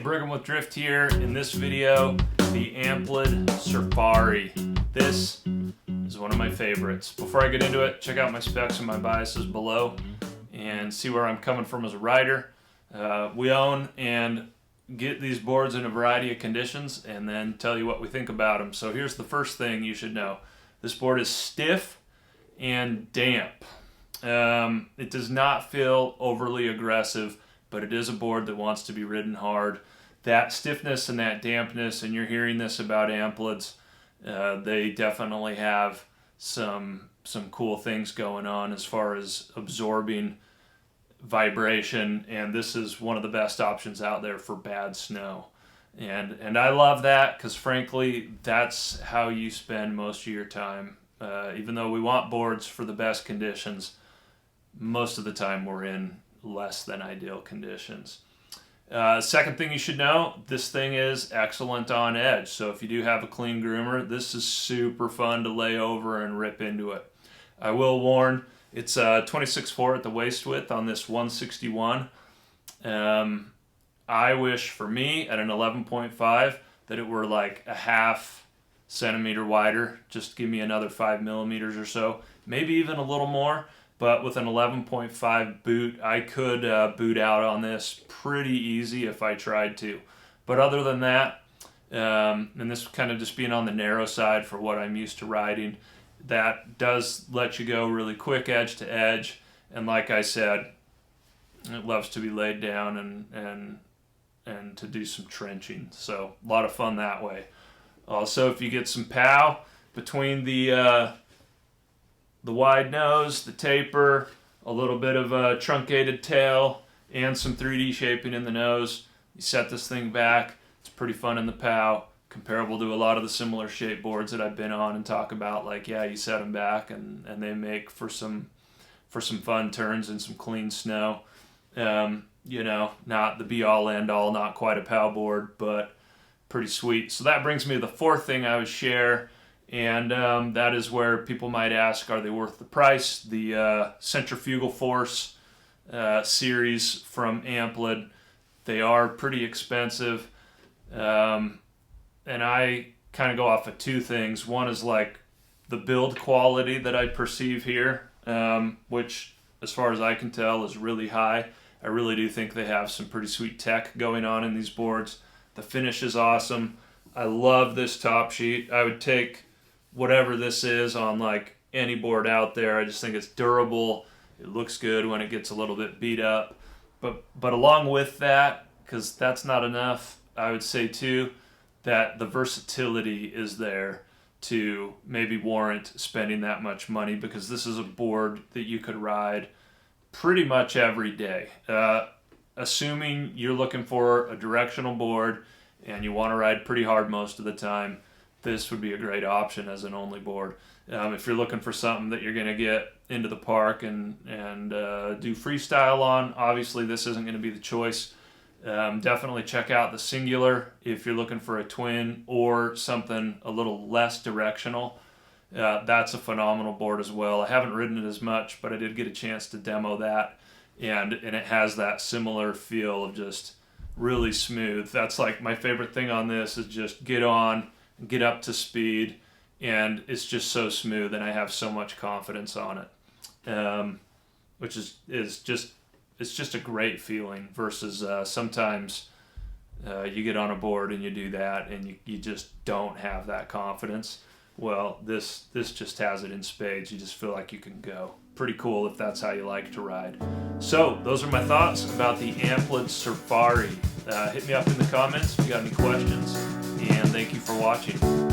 Brigham with Drift here. In this video, the Amplid Surfari. This is one of my favorites. Before I get into it, check out my specs and my biases below and see where I'm coming from as a rider. We own and get these boards in a variety of conditions and then tell you what we think about them. So here's the first thing you should know. This board is stiff and damp. It does not feel overly aggressive, but it is a board that wants to be ridden hard. That stiffness and that dampness, and you're hearing this about Amplids, they definitely have some cool things going on as far as absorbing vibration, and this is one of the best options out there for bad snow. And I love that because frankly, that's how you spend most of your time. Even though we want boards for the best conditions, most of the time we're in less than ideal conditions. Second thing you should know, this thing is excellent on edge. So if you do have a clean groomer, this is super fun to lay over and rip into it. I will warn, it's 26.4 at the waist width on this 161. I wish for me at an 11.5 that it were like a half centimeter wider. Just give me another 5 millimeters or so, maybe even a little more. But with an 11.5 boot, I could boot out on this pretty easy if I tried to. But other than that, and this kind of just being on the narrow side for what I'm used to riding, that does let you go really quick edge to edge. And like I said, it loves to be laid down and to do some trenching. So a lot of fun that way. Also, if you get some pow between the wide nose, the taper, a little bit of a truncated tail, and some 3D shaping in the nose, you set this thing back. It's pretty fun in the pow, comparable to a lot of the similar shape boards that I've been on and talk about. Like, yeah, you set them back and they make for some fun turns and some clean snow. You know, not the be-all, end-all, not quite a pow board, but pretty sweet. So that brings me to the fourth thing I would share. And that is where people might ask, are they worth the price? The Centrifugal Force series from Amplid, they are pretty expensive. And I kind of go off of two things. One is like the build quality that I perceive here, which as far as I can tell is really high. I really do think they have some pretty sweet tech going on in these boards. The finish is awesome. I love this top sheet. I would take whatever this is on like any board out there. I just think it's durable. It looks good when it gets a little bit beat up. But along with that, because that's not enough, I would say too that the versatility is there to maybe warrant spending that much money, because this is a board that you could ride pretty much every day. Assuming you're looking for a directional board and you want to ride pretty hard most of the time, this would be a great option as an only board. If you're looking for something that you're going to get into the park and do freestyle on, obviously this isn't going to be the choice. Definitely check out the Singular if you're looking for a twin or something a little less directional. That's a phenomenal board as well. I haven't ridden it as much, but I did get a chance to demo that, and it has that similar feel of just really smooth. That's like my favorite thing on this is just get on, get up to speed, and it's just so smooth, and I have so much confidence on it, which is just a great feeling versus sometimes you get on a board and you do that and you just don't have that confidence. Well, this just has it in spades. You just feel like you can go. Pretty cool if that's how you like to ride. So those are my thoughts about the Amplid Surfari. Hit me up in the comments if you got any questions, and thank you for watching.